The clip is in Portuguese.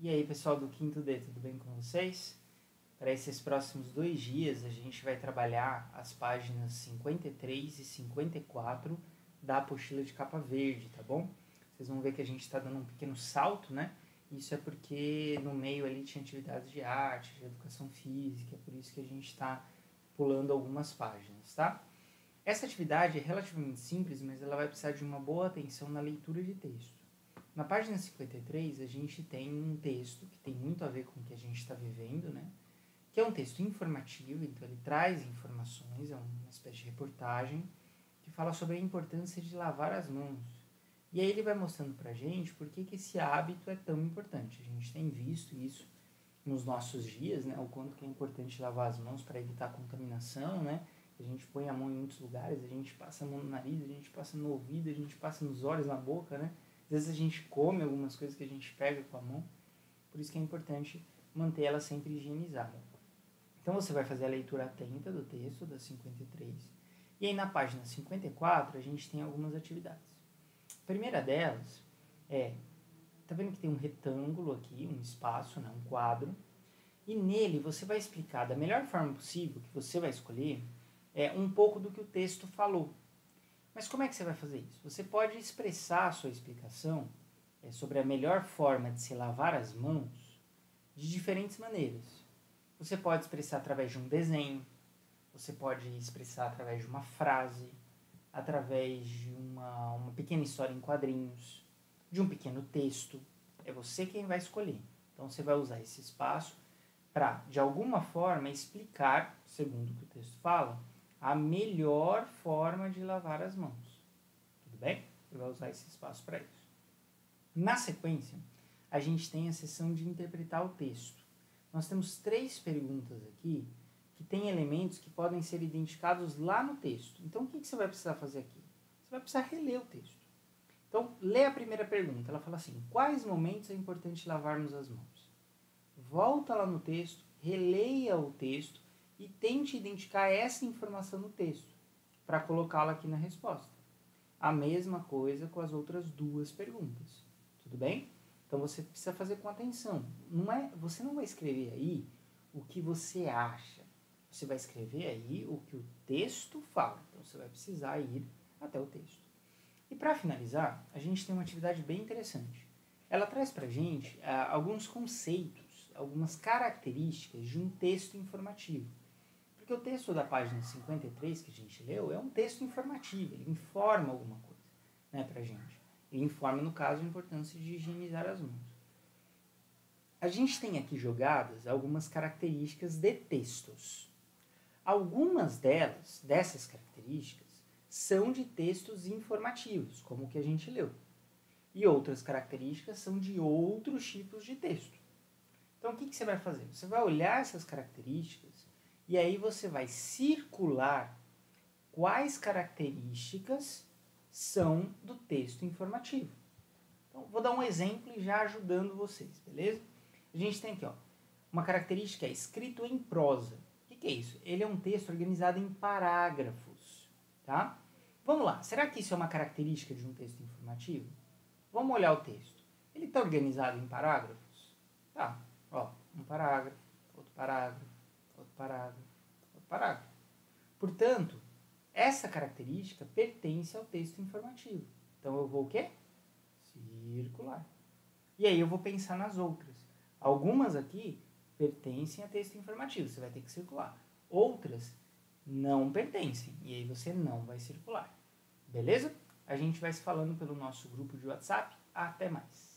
E aí, pessoal do Quinto D, tudo bem com vocês? Para esses próximos 2 dias, a gente vai trabalhar as páginas 53 e 54 da apostila de capa verde, tá bom? Vocês vão ver que a gente está dando um pequeno salto, né? Isso é porque no meio ali tinha atividades de arte, de educação física, é por isso que a gente está pulando algumas páginas, tá? Essa atividade é relativamente simples, mas ela vai precisar de uma boa atenção na leitura de texto. Na página 53, a gente tem um texto que tem muito a ver com o que a gente está vivendo, né? Que é um texto informativo, então ele traz informações, é uma espécie de reportagem, que fala sobre a importância de lavar as mãos. E aí ele vai mostrando pra gente por que esse hábito é tão importante. A gente tem visto isso nos nossos dias, né? O quanto que é importante lavar as mãos para evitar contaminação, né? A gente põe a mão em muitos lugares, a gente passa a mão no nariz, a gente passa no ouvido, a gente passa nos olhos, na boca, né? Às vezes a gente come algumas coisas que a gente pega com a mão, por isso que é importante manter ela sempre higienizada. Então você vai fazer a leitura atenta do texto, da 53, e aí na página 54 a gente tem algumas atividades. A primeira delas é, tá vendo que tem um retângulo aqui, um espaço, né, um quadro, e nele você vai explicar da melhor forma possível, que você vai escolher, um pouco do que o texto falou. Mas como é que você vai fazer isso? Você pode expressar a sua explicação sobre a melhor forma de se lavar as mãos de diferentes maneiras. Você pode expressar através de um desenho, você pode expressar através de uma frase, através de uma pequena história em quadrinhos, de um pequeno texto. É você quem vai escolher. Então você vai usar esse espaço para, de alguma forma, explicar, segundo o que o texto fala, a melhor forma de lavar as mãos. Tudo bem? Você vai usar esse espaço para isso. Na sequência, a gente tem a sessão de interpretar o texto. Nós temos 3 perguntas aqui que têm elementos que podem ser identificados lá no texto. Então, o que você vai precisar fazer aqui? Você vai precisar reler o texto. Então, lê a primeira pergunta. Ela fala assim, em quais momentos é importante lavarmos as mãos? Volta lá no texto, releia o texto e tente identificar essa informação no texto para colocá-la aqui na resposta. A mesma coisa com as outras 2 perguntas. Tudo bem? Então você precisa fazer com atenção. Você não vai escrever aí o que você acha. Você vai escrever aí o que o texto fala. Então você vai precisar ir até o texto. E para finalizar, a gente tem uma atividade bem interessante. Ela traz para a gente alguns conceitos, algumas características de um texto informativo. Porque o texto da página 53 que a gente leu é um texto informativo, ele informa alguma coisa, né, pra gente. Ele informa, no caso, a importância de higienizar as mãos. A gente tem aqui jogadas algumas características de textos. Algumas dessas características, são de textos informativos, como o que a gente leu. E outras características são de outros tipos de texto. Então, o que você vai fazer? Você vai olhar essas características e aí você vai circular quais características são do texto informativo. Então, vou dar um exemplo e já ajudando vocês, beleza? A gente tem aqui, ó, uma característica é escrito em prosa. O que é isso? Ele é um texto organizado em parágrafos, tá? Vamos lá, será que isso é uma característica de um texto informativo? Vamos olhar o texto. Ele está organizado em parágrafos? Tá, ó, um parágrafo, outro parágrafo, outro parágrafo, outro parágrafo. Portanto, essa característica pertence ao texto informativo. Então eu vou o quê? Circular. E aí eu vou pensar nas outras. Algumas aqui pertencem a texto informativo, você vai ter que circular. Outras não pertencem, e aí você não vai circular. Beleza? A gente vai se falando pelo nosso grupo de WhatsApp. Até mais!